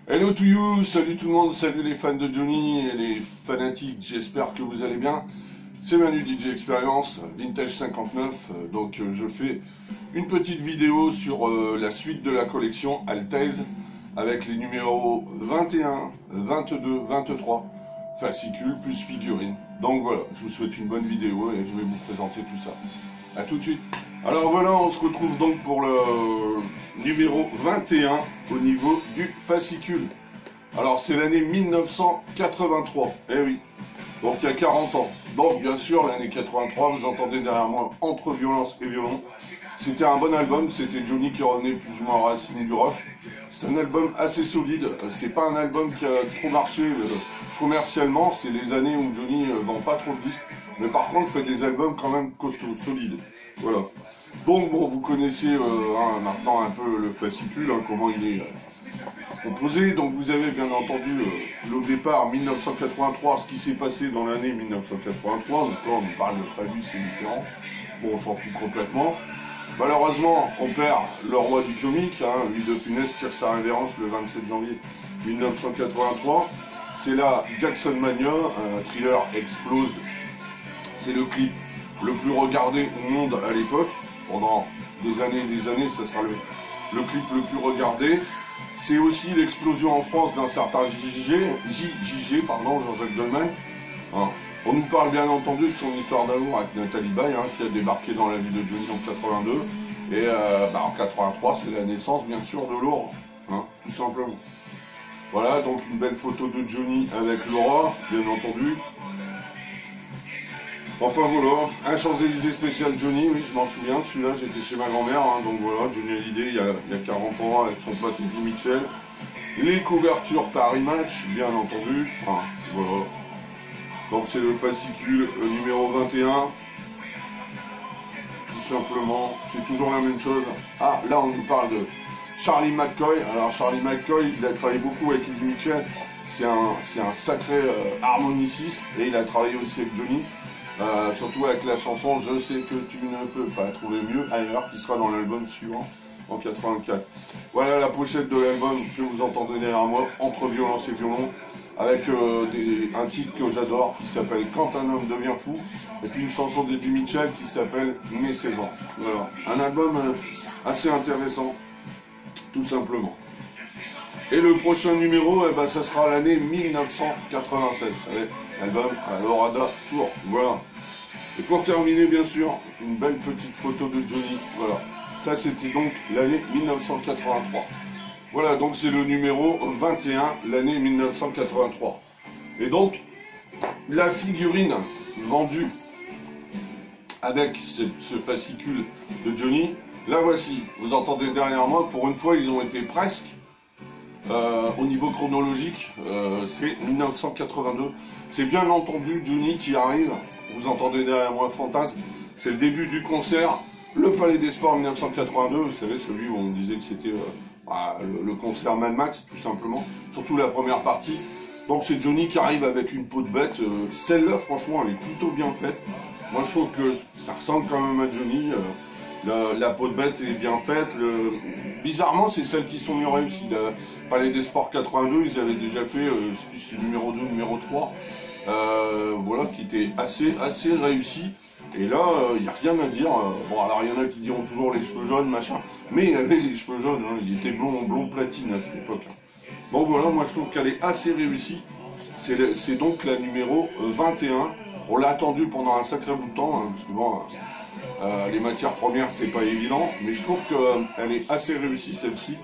Hello to you, salut tout le monde, salut les fans de Johnny et les fanatiques, j'espère que vous allez bien. C'est Manu DJ Experience, Vintage 59, donc je fais une petite vidéo sur la suite de la collection Altez avec les numéros 21, 22, 23, fascicules plus figurines. Donc voilà, je vous souhaite une bonne vidéo et je vais vous présenter tout ça. A tout de suite. Alors voilà, on se retrouve donc pour le numéro 21 au niveau du fascicule. Alors c'est l'année 1983, eh oui, donc il y a 40 ans. Donc bien sûr l'année 83, vous entendez derrière moi Entre violence et violon. C'était un bon album, c'était Johnny qui revenait plus ou moins aux racines du rock. C'est un album assez solide, c'est pas un album qui a trop marché commercialement, c'est les années où Johnny vend pas trop de disques, mais par contre fait des albums quand même costauds, solides. Voilà. Donc bon, vous connaissez maintenant un peu le fascicule, comment il est composé. Donc vous avez bien entendu le départ 1983, ce qui s'est passé dans l'année 1983. Donc là on nous parle de Fabius et Mitterrand. Bon, on s'en fout complètement. Malheureusement, on perd le roi du comique, Louis de Funès tire sa révérence le 27 janvier 1983. C'est là Jackson Mania, Thriller explose. C'est le clip le plus regardé au monde à l'époque. Pendant des années, ça sera le clip le plus regardé. C'est aussi l'explosion en France d'un certain JJ, Jean-Jacques Goldman. On nous parle bien entendu de son histoire d'amour avec Nathalie Baye, qui a débarqué dans la vie de Johnny en 82. Et en 83, c'est la naissance bien sûr de Laura, tout simplement. Voilà, donc une belle photo de Johnny avec Laura, bien entendu. Enfin voilà, un Champs-Élysées spécial Johnny, oui je m'en souviens, celui-là j'étais chez ma grand-mère, donc voilà, Johnny Hallyday il y a 40 ans avec son pote Eddie Mitchell. Les couvertures Paris Match, bien entendu, voilà. Donc c'est le fascicule numéro 21, tout simplement, c'est toujours la même chose. Ah, là on nous parle de Charlie McCoy. Alors Charlie McCoy, il a travaillé beaucoup avec Eddie Mitchell, c'est un sacré harmoniciste, et il a travaillé aussi avec Johnny. Surtout avec la chanson Je sais que tu ne peux pas trouver mieux ailleurs, qui sera dans l'album suivant en 84. Voilà la pochette de l'album que vous entendez derrière moi, Entre violence et violon, avec un titre que j'adore qui s'appelle Quand un homme devient fou, et puis une chanson d'Eddie Mitchell qui s'appelle Mes 16 ans. Voilà, un album assez intéressant, tout simplement. Et le prochain numéro, ça sera l'année 1996. L'album Lorada Tour. Voilà. Et pour terminer, bien sûr, une belle petite photo de Johnny. Voilà. Ça, c'était donc l'année 1983. Voilà, donc c'est le numéro 21, l'année 1983. Et donc, la figurine vendue avec ce fascicule de Johnny, la voici. Vous entendez derrière moi, pour une fois, ils ont été presque. Au niveau chronologique, c'est 1982. C'est bien entendu Johnny qui arrive. Vous entendez derrière moi Fantasme. C'est le début du concert. Le Palais des Sports 1982. Vous savez, celui où on disait que c'était le concert Mad Max, tout simplement. Surtout la première partie. Donc c'est Johnny qui arrive avec une peau de bête. Celle-là, franchement, elle est plutôt bien faite. Moi, je trouve que ça ressemble quand même à Johnny. La peau de bête est bien faite. Bizarrement, c'est celles qui sont mieux réussies. Le Palais des Sports 82, ils avaient déjà fait, je sais plus si c'est numéro 2, numéro 3. Voilà, qui était assez réussi. Et là, il n'y a rien à dire. Bon, alors il y en a qui diront toujours les cheveux jaunes, machin. Mais il avait les cheveux jaunes, il était blond platine à cette époque. Donc voilà, moi je trouve qu'elle est assez réussie. C'est donc la numéro 21. On l'a attendue pendant un sacré bout de temps, parce que bon... les matières premières c'est pas évident, mais je trouve qu'elle est assez réussie celle-ci.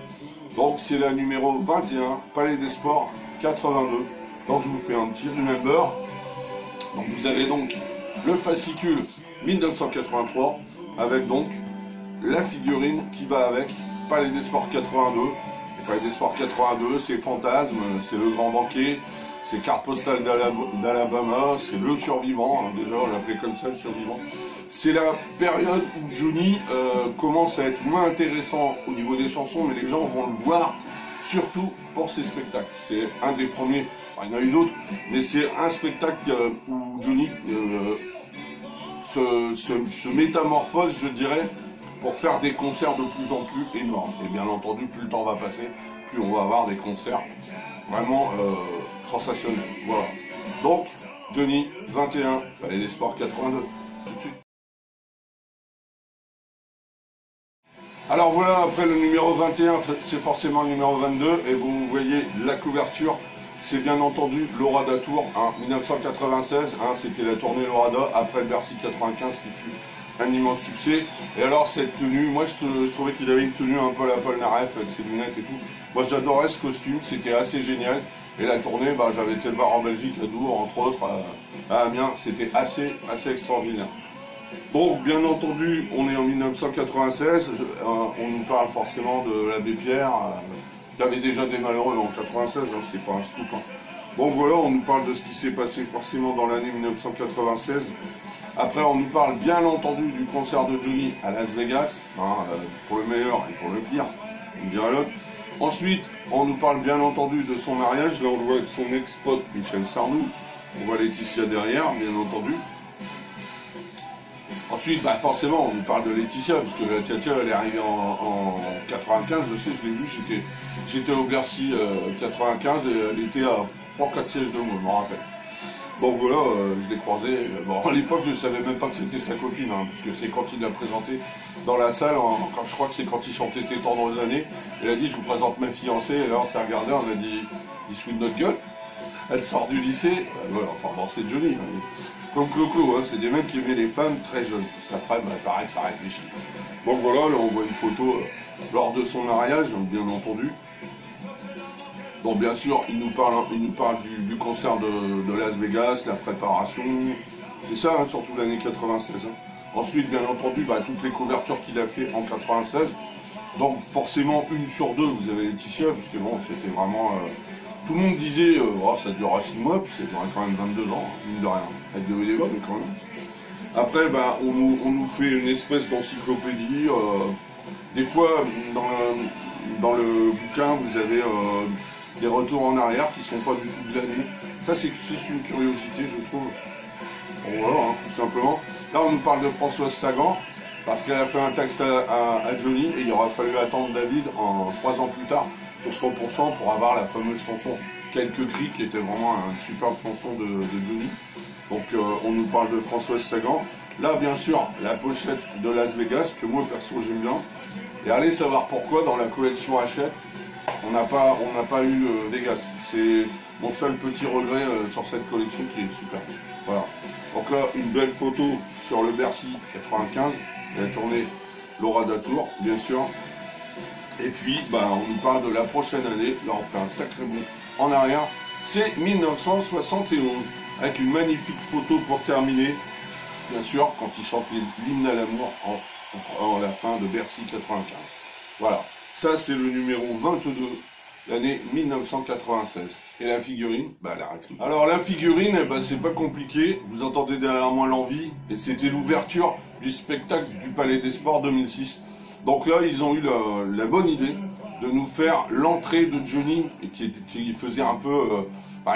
Donc c'est la numéro 21, Palais des Sports 82. Donc je vous fais un petit remember. Donc vous avez donc le fascicule 1983 avec donc la figurine qui va avec Palais des Sports 82. Le Palais des Sports 82, c'est Fantasme, c'est le grand banquet, c'est Carte postale d'Alabama, c'est le survivant, déjà on l'appelait comme ça le survivant. C'est la période où Johnny commence à être moins intéressant au niveau des chansons, mais les gens vont le voir surtout pour ses spectacles. C'est un des premiers, il y en a eu d'autres, mais c'est un spectacle où Johnny se métamorphose, je dirais, pour faire des concerts de plus en plus énormes. Et bien entendu, plus le temps va passer, plus on va avoir des concerts vraiment sensationnels. Voilà. Donc, Johnny, 21, Palais des Sports 82, tout de suite. Alors voilà, après le numéro 21, c'est forcément le numéro 22, et vous voyez la couverture, c'est bien entendu l'Orada Tour, 1996, c'était la tournée l'Orada, après le Bercy 95 qui fut un immense succès. Et alors cette tenue, moi je trouvais qu'il avait une tenue un peu à la Paul Naref avec ses lunettes et tout. Moi j'adorais ce costume, c'était assez génial. Et la tournée, j'avais été le voir en Belgique, à Dour, entre autres, à Amiens, c'était assez extraordinaire. Bon, bien entendu, on est en 1996, on nous parle forcément de l'abbé Pierre, qui avait déjà des malheureux en 96, c'est pas un scoop. Bon voilà, on nous parle de ce qui s'est passé forcément dans l'année 1996. Après, on nous parle bien entendu du concert de Johnny à Las Vegas, pour le meilleur et pour le pire, on dira l'autre. Ensuite, on nous parle bien entendu de son mariage, là on le voit avec son ex-pote Michel Sardou, on voit Laetitia derrière, bien entendu. Ensuite, forcément, on nous parle de Laetitia, parce que la Tia elle est arrivée en 95, je sais, je l'ai vu, j'étais au Bercy 95, et elle était à 3-4 sièges de moi, je me rappelle. Donc voilà, je l'ai croisée. Bon, à l'époque, je ne savais même pas que c'était sa copine, parce que c'est quand il l'a présenté dans la salle, quand je crois que c'est quand il chantait Tes tendres années. Elle a dit, je vous présente ma fiancée, et là on s'est regardé, on a dit, il se fout de notre gueule. Elle sort du lycée, voilà, enfin bon, c'est Johnny. Comme Clo-Clo, c'est des mecs qui aimaient les femmes très jeunes, parce qu'après, pareil que ça réfléchit. Donc voilà, là on voit une photo lors de son mariage, bien entendu. Donc bien sûr, il nous parle du concert de Las Vegas, la préparation, c'est ça, surtout l'année 96. Ensuite, bien entendu, toutes les couvertures qu'il a fait en 96. Donc forcément, une sur deux, vous avez Laetitia, parce que bon, c'était vraiment... tout le monde disait, ça durera 6 mois, puis ça durait quand même 22 ans, mine de rien. Avec de débats, mais quand même. Après, on nous fait une espèce d'encyclopédie. Des fois, dans le bouquin, vous avez... des retours en arrière qui sont pas du tout de l'année. Ça, c'est une curiosité, je trouve. Bon, voilà, tout simplement. Là, on nous parle de Françoise Sagan, parce qu'elle a fait un texte à Johnny, et il aura fallu attendre David 3 ans plus tard, sur 100%, pour avoir la fameuse chanson Quelques cris, qui était vraiment une superbe chanson de Johnny. Donc, on nous parle de Françoise Sagan. Là, bien sûr, la pochette de Las Vegas, que moi, perso, j'aime bien. Et allez savoir pourquoi, dans la collection Hachette, on n'a pas eu Vegas. C'est mon seul petit regret sur cette collection qui est super. Voilà. Donc là, une belle photo sur le Bercy 95. Il a tourné l'Orada Tour, bien sûr. Et puis, on nous parle de la prochaine année. Là, on fait un sacré bond en arrière. C'est 1971. Avec une magnifique photo pour terminer. Bien sûr, quand il chante l'hymne à l'amour en la fin de Bercy 95. Voilà. Ça, c'est le numéro 22, l'année 1996. Et la figurine, la réclame. Alors, la figurine, c'est pas compliqué. Vous entendez derrière moi l'envie. Et c'était l'ouverture du spectacle du Palais des Sports 2006. Donc là, ils ont eu la bonne idée de nous faire l'entrée de Johnny, et qui faisait un peu...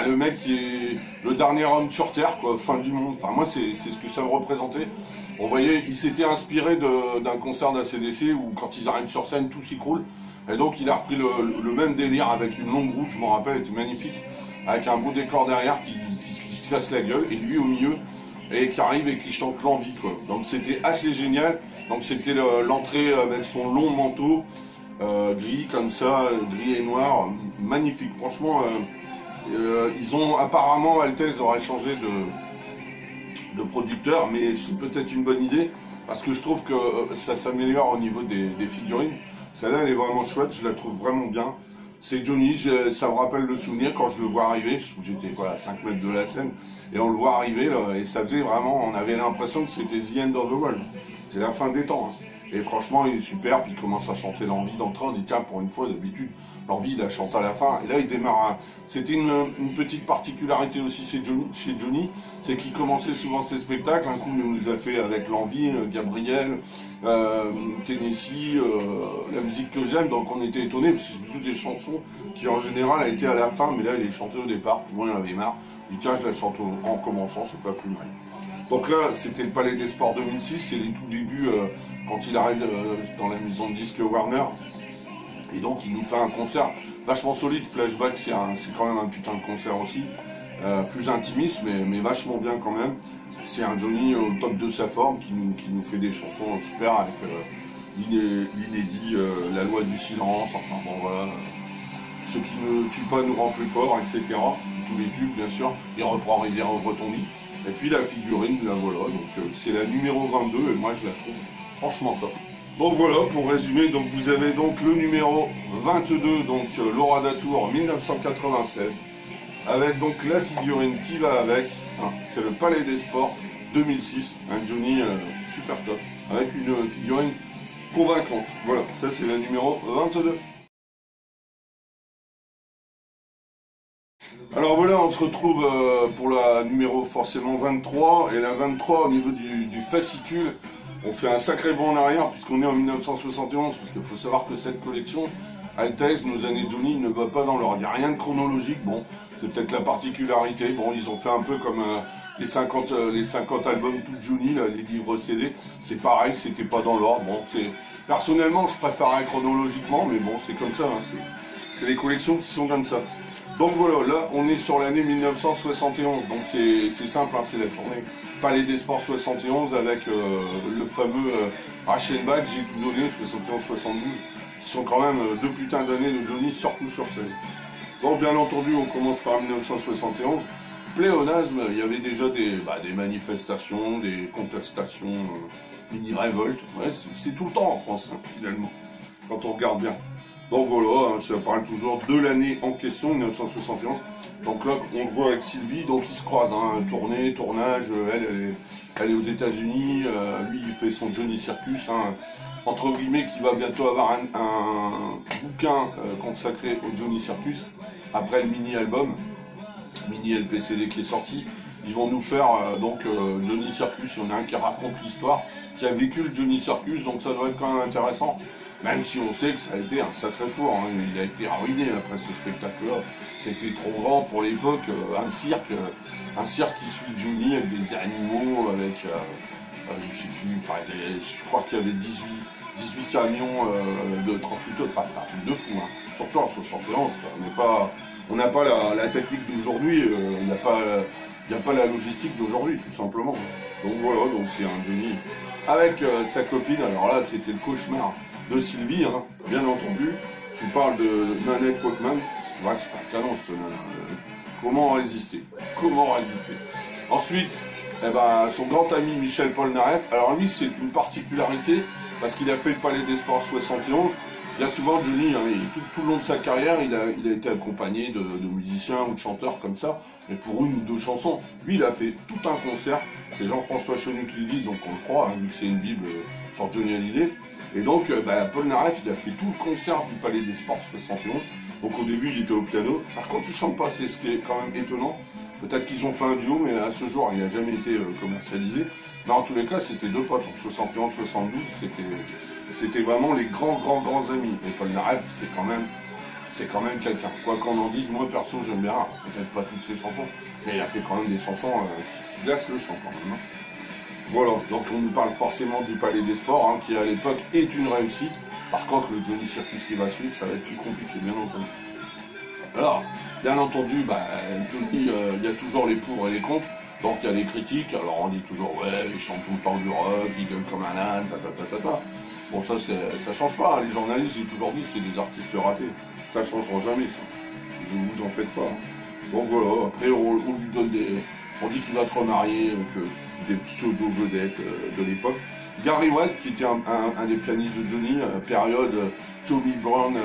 le mec qui est le dernier homme sur Terre, quoi, fin du monde. Enfin, moi, c'est ce que ça me représentait. On voyait, il s'était inspiré d'un concert d'ACDC où quand ils arrivent sur scène, tout s'écroule. Et donc il a repris le même délire avec une longue route, je m'en rappelle, elle était magnifique, avec un beau décor derrière qui se casse la gueule, et lui au milieu, et qui arrive et qui chante l'envie, quoi. Donc c'était assez génial. Donc c'était l'entrée avec son long manteau, gris comme ça, gris et noir, magnifique. Franchement, ils ont apparemment, Altesse aurait changé de producteur, mais c'est peut-être une bonne idée, parce que je trouve que ça s'améliore au niveau des figurines. Celle-là, elle est vraiment chouette, je la trouve vraiment bien. C'est Johnny, ça me rappelle le souvenir quand je le vois arriver, j'étais à 5 mètres de la scène, et on le voit arriver, là, et ça faisait vraiment, on avait l'impression que c'était The End of the World. C'est la fin des temps. Et franchement, il est super, puis il commence à chanter l'envie d'entrée, on dit tiens, pour une fois, d'habitude, l'envie, il la chante à la fin, et là, il démarre. C'était une petite particularité aussi chez Johnny, c'est qu'il commençait souvent ses spectacles, un coup, il nous a fait avec l'envie, Gabriel, Tennessee, la musique que j'aime, donc on était étonnés, parce que c'est plutôt des chansons qui, en général, étaient à la fin, mais là, il est chanté au départ, puis moi, il en avait marre, il dit tiens, je la chante en commençant, c'est pas plus mal. Donc là, c'était le Palais des Sports 2006, c'est les tout débuts quand il arrive dans la maison de disques Warner. Et donc il nous fait un concert vachement solide. Flashback, c'est quand même un putain de concert aussi. Plus intimiste, mais vachement bien quand même. C'est un Johnny au top de sa forme qui nous fait des chansons super avec l'inédit, la loi du silence, enfin bon voilà. Ce qui ne tue pas nous rend plus fort, etc. Tous les tubes bien sûr. Il reprend Rivière au Bretonny. Et puis la figurine, la voilà. Donc c'est la numéro 22 et moi je la trouve franchement top. Donc voilà, pour résumer, donc vous avez donc le numéro 22, donc Laura Datour 1996, avec donc la figurine qui va avec, hein, c'est le Palais des Sports 2006, un Johnny super top, avec une figurine convaincante. Voilà, ça c'est la numéro 22. Alors voilà, on se retrouve pour la numéro forcément 23, et la 23 au niveau du fascicule. On fait un sacré bond en arrière puisqu'on est en 1971, parce qu'il faut savoir que cette collection, Altaïs, nos années Johnny, ne va pas dans l'ordre. Il n'y a rien de chronologique, bon, c'est peut-être la particularité. Bon, ils ont fait un peu comme les 50 albums tout Johnny, là, les livres CD. C'est pareil, c'était pas dans l'ordre. Bon, personnellement, je préférerais chronologiquement, mais bon, c'est comme ça. Hein, c'est les collections qui sont comme ça. Donc voilà, là on est sur l'année 1971, donc c'est simple, hein, c'est la tournée Palais des Sports 71 avec le fameux Reichenbach, J'ai tout donné, 71-72, qui sont quand même deux putains d'années de Johnny, surtout sur scène. Donc bien entendu, on commence par 1971. Pléonasme, il y avait déjà des manifestations, des contestations, mini-révoltes, ouais, c'est tout le temps en France, hein, finalement, quand on regarde bien. Donc voilà, hein, ça parle toujours de l'année en question, 1971. Donc là, on le voit avec Sylvie, donc ils se croisent, hein, tournée, tournage, elle est aux États-Unis, lui il fait son Johnny Circus, hein, entre guillemets, qui va bientôt avoir un bouquin consacré au Johnny Circus, après le mini-album, mini-LP-CD qui est sorti. Ils vont nous faire donc Johnny Circus, il y en a un qui raconte l'histoire, qui a vécu le Johnny Circus, donc ça doit être quand même intéressant. Même si on sait que ça a été un sacré four, hein. Il a été ruiné après ce spectacle-là. C'était trop grand pour l'époque, un cirque qui suit Johnny avec des animaux, avec, je sais plus, enfin, je crois qu'il y avait 18 camions de 38 tonnes, enfin c'est un truc de fou, hein. Surtout en 71, on n'a pas la technique d'aujourd'hui, il n'y a pas la logistique d'aujourd'hui, tout simplement. Donc voilà, donc c'est un Johnny avec sa copine, alors là c'était le cauchemar de Sylvie, hein, bien entendu. Je vous parle de Nanette Walkman. C'est vrai que c'est un canon, cette nana. Comment résister? Comment résister? Ensuite, eh ben, son grand ami Michel Polnareff. Alors lui, c'est une particularité, parce qu'il a fait le Palais des Sports 71. Bien souvent, Johnny, hein, tout le long de sa carrière, il a été accompagné de musiciens ou de chanteurs comme ça, mais pour une ou deux chansons. Lui, il a fait tout un concert. C'est Jean-François Chenu qui le dit, donc on le croit, hein, vu que c'est une bible sur Johnny Hallyday. Et donc, Polnareff, il a fait tout le concert du Palais des Sports 71. Donc au début, il était au piano. Par contre, il chante pas, c'est ce qui est quand même étonnant. Peut-être qu'ils ont fait un duo, mais à ce jour, il n'a jamais été commercialisé. Mais en tous les cas, c'était deux potes. En 71-72, c'était vraiment les grands amis. Et Polnareff, c'est quand même quelqu'un. Quoi qu'on en dise, moi perso, j'aime bien. Peut-être pas toutes ses chansons, mais il a fait quand même des chansons qui glacent le sang quand même. Hein. Voilà, donc on nous parle forcément du Palais des Sports, hein, qui à l'époque est une réussite. Par contre, le Johnny Circus qui va suivre, ça va être plus compliqué, bien entendu. Alors, bien entendu, Johnny, il y a toujours les pour et les contre. Donc il y a les critiques, alors on dit toujours, ouais, il chante tout le temps du rock, il gueule comme un âne, ta. Bon, ça change pas, hein. Les journalistes, j'ai toujours dit, c'est des artistes ratés. Ça changera jamais, ça. Vous en faites pas. Hein. Bon, voilà, après, on lui donne on dit qu'il va se remarier, des pseudo-vedettes de l'époque. Gary Watt, qui était un des pianistes de Johnny, période Tommy Brown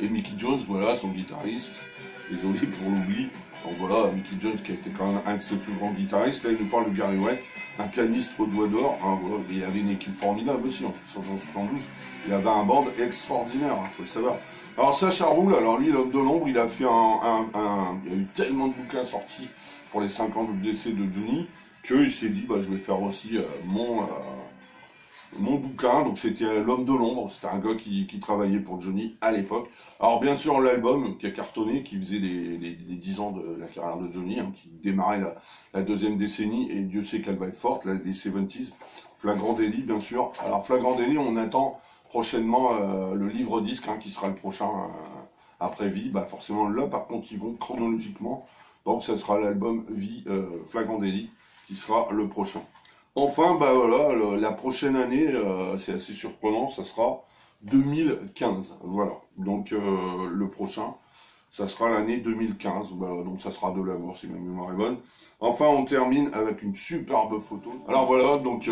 et Mickey Jones, voilà, son guitariste. Désolé pour l'oubli. Donc voilà, Mickey Jones qui a été quand même un de ses plus grands guitaristes. Là, il nous parle de Gary Watt, un pianiste au doigt d'or. Hein, voilà. Il avait une équipe formidable aussi en 1972. Il avait un band extraordinaire, hein, faut le savoir. Alors Sacha Roule, alors lui, l'homme de l'ombre, il a fait il y a eu tellement de bouquins sortis pour les 50 ans de décès de Johnny, qu'il s'est dit, je vais faire aussi mon bouquin, donc c'était L'Homme de l'Ombre, c'était un gars qui travaillait pour Johnny à l'époque. Alors bien sûr l'album qui a cartonné, qui faisait les 10 ans de la carrière de Johnny, hein, qui démarrait la deuxième décennie, et Dieu sait qu'elle va être forte, des 70s. Flagrant délit bien sûr. Alors Flagrant délit, on attend prochainement le livre disque, hein, qui sera le prochain après Vie. Bah forcément là par contre ils vont chronologiquement, donc ça sera l'album Vie, Flagrant délit, qui sera le prochain. Enfin, bah voilà, la prochaine année, c'est assez surprenant, ça sera 2015, voilà. Donc le prochain, ça sera l'année 2015, bah, donc ça sera de l'amour si ma mémoire est bonne. Enfin, on termine avec une superbe photo. Alors voilà, donc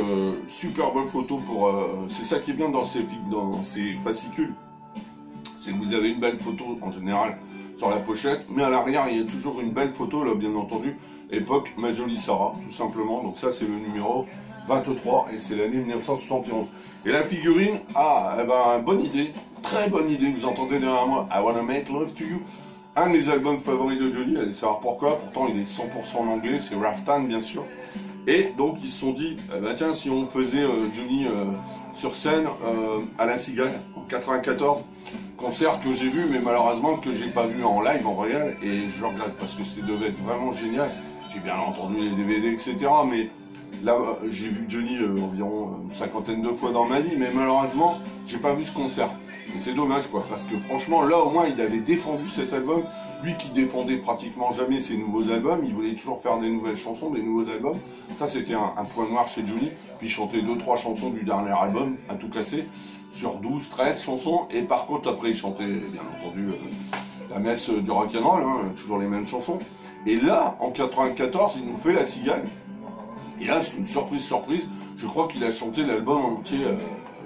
superbe photo pour... c'est ça qui est bien dans ces fascicules, c'est que vous avez une belle photo en général sur la pochette, mais à l'arrière, il y a toujours une belle photo, là, bien entendu, époque Ma Jolie Sarah, tout simplement. Donc ça, c'est le numéro 23, et c'est l'année 1971. Et la figurine, eh ben, bonne idée, très bonne idée, vous entendez derrière moi, I Wanna Make Love to You, un de mes albums favoris de Johnny, allez savoir pourquoi, pourtant il est 100% en anglais, c'est Raftan, bien sûr. Et donc ils se sont dit, bah tiens, si on faisait Johnny sur scène à La Cigale en 94, concert que j'ai vu, mais malheureusement que j'ai pas vu en live, en réel, et je le regrette parce que ça devait être vraiment génial. J'ai bien entendu les DVD, etc. Mais là, j'ai vu Johnny environ une cinquantaine de fois dans ma vie, mais malheureusement, j'ai pas vu ce concert. Et c'est dommage, quoi, parce que franchement, là, au moins, il avait défendu cet album. Lui qui défendait pratiquement jamais ses nouveaux albums, il voulait toujours faire des nouvelles chansons, des nouveaux albums. Ça, c'était un point noir chez Johnny. Puis il chantait 2-3 chansons du dernier album, à tout casser, sur 12, 13 chansons. Et par contre, après, il chantait, bien entendu, la messe du rock'n'roll, hein, toujours les mêmes chansons. Et là, en 94, il nous fait La Cigale. Et là, c'est une surprise. Je crois qu'il a chanté l'album en entier.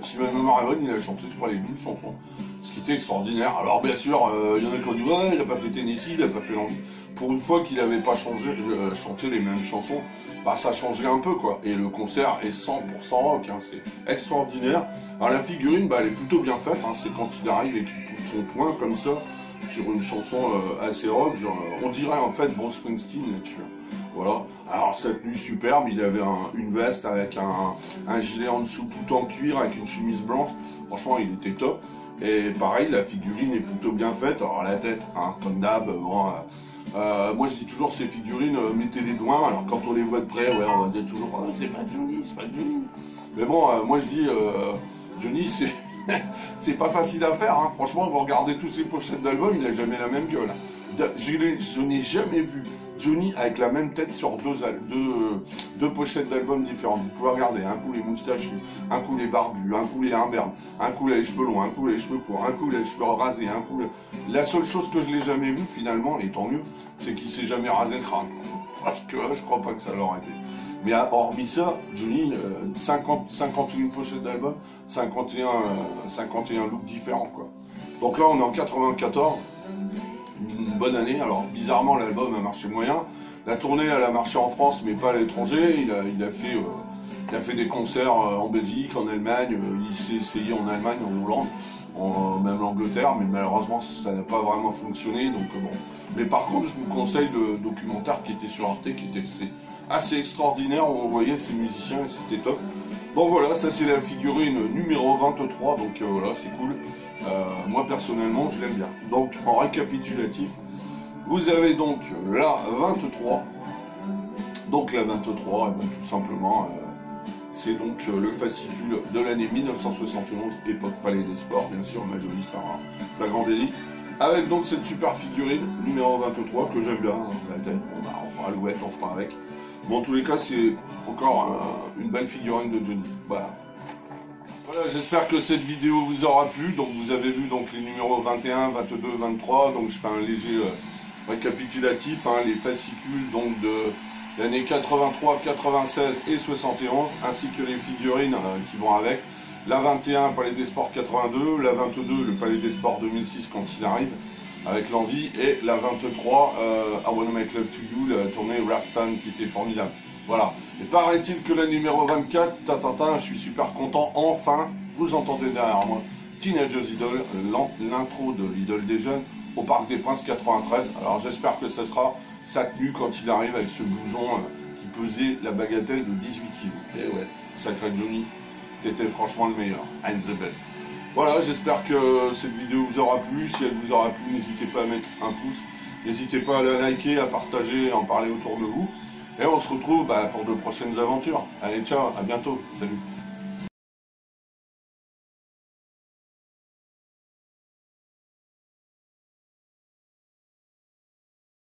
Si ma mémoire est bonne, il a chanté, je crois, les 12 chansons. Ce qui était extraordinaire. Alors, bien sûr, il y en a qui ont dit, ouais, il n'a pas fait Tennessee, il n'a pas fait l'envie. Pour une fois qu'il n'avait pas chanté les mêmes chansons, bah, ça changeait un peu, quoi. Et le concert est 100% rock, hein, c'est extraordinaire. Alors, la figurine, bah, elle est plutôt bien faite, hein. C'est quand il arrive et qu'il pousse son poing, comme ça, sur une chanson assez rock, genre, on dirait en fait Bruce Springsteen là-dessus. Voilà. Alors cette tenue superbe, il avait une veste avec un gilet en dessous tout en cuir, avec une chemise blanche. Franchement, il était top. Et pareil, la figurine est plutôt bien faite. Alors la tête, hein, comme d'hab, bon, moi je dis toujours ces figurines, mettez les doigts. Alors quand on les voit de près, ouais, on va dire toujours, oh, c'est pas Johnny, c'est pas Johnny. Mais bon, moi je dis, Johnny, c'est... c'est pas facile à faire, hein. Franchement, vous regardez tous ses pochettes d'albums, il a jamais la même gueule. Je n'ai jamais vu Johnny avec la même tête sur deux pochettes d'albums différentes. Vous pouvez regarder, un coup les moustaches, un coup les barbus, un coup les imberbes, un coup les cheveux longs, un coup les cheveux courts, un coup les cheveux rasés, un coup... La seule chose que je l'ai jamais vu finalement, et tant mieux, c'est qu'il s'est jamais rasé le crâne. Parce que je crois pas que ça l'aurait été. Mais hormis ça, Johnny, 51 pochettes d'albums, 51 looks différents, quoi. Donc là, on est en 94, une bonne année. Alors, bizarrement, l'album a marché moyen. La tournée, elle a marché en France, mais pas à l'étranger. Il a fait des concerts en Belgique, en Allemagne. Il s'est essayé en Allemagne, en Hollande, même l'Angleterre, mais malheureusement, ça n'a pas vraiment fonctionné. Donc bon. Mais par contre, je vous conseille le documentaire qui était sur Arte, qui était assez extraordinaire, où on voyait ces musiciens et c'était top. Donc voilà, ça c'est la figurine numéro 23, donc voilà, c'est cool. Moi personnellement, je l'aime bien. Donc en récapitulatif, vous avez donc la 23. Donc la 23, et bien, tout simplement, c'est donc le fascicule de l'année 1971, époque Palais des Sports, bien sûr, Ma Jolie Sarah, Flagrant délit. Avec donc cette super figurine, numéro 23, que j'aime bien, la tête, bon, bah, on fera Alouette, on fera avec. Bon, en tous les cas, c'est encore une belle figurine de Johnny. Voilà. Voilà, j'espère que cette vidéo vous aura plu. Donc, vous avez vu donc les numéros 21, 22, 23. Donc, je fais un léger récapitulatif, hein, les fascicules donc de l'année 83, 96 et 71, ainsi que les figurines qui vont avec. La 21, Palais des Sports 82, la 22, le Palais des Sports 2006 quand il arrive, avec l'envie, et la 23, I Wanna Make Love to You, la tournée Raftan qui était formidable. Voilà. Et paraît-il que la numéro 24, je suis super content, enfin, vous entendez derrière moi, Teenagers Idol, l'intro de l'idole des jeunes, au Parc des Princes 93. Alors j'espère que ça sera sa tenue quand il arrive avec ce blouson qui pesait la bagatelle de 18 kg. Et ouais, sacré Johnny. t'étais franchement le meilleur. I'm the best. Voilà, j'espère que cette vidéo vous aura plu. Si elle vous aura plu, n'hésitez pas à mettre un pouce. N'hésitez pas à la liker, à partager, à en parler autour de vous. Et on se retrouve pour de prochaines aventures. Allez, ciao, à bientôt. Salut.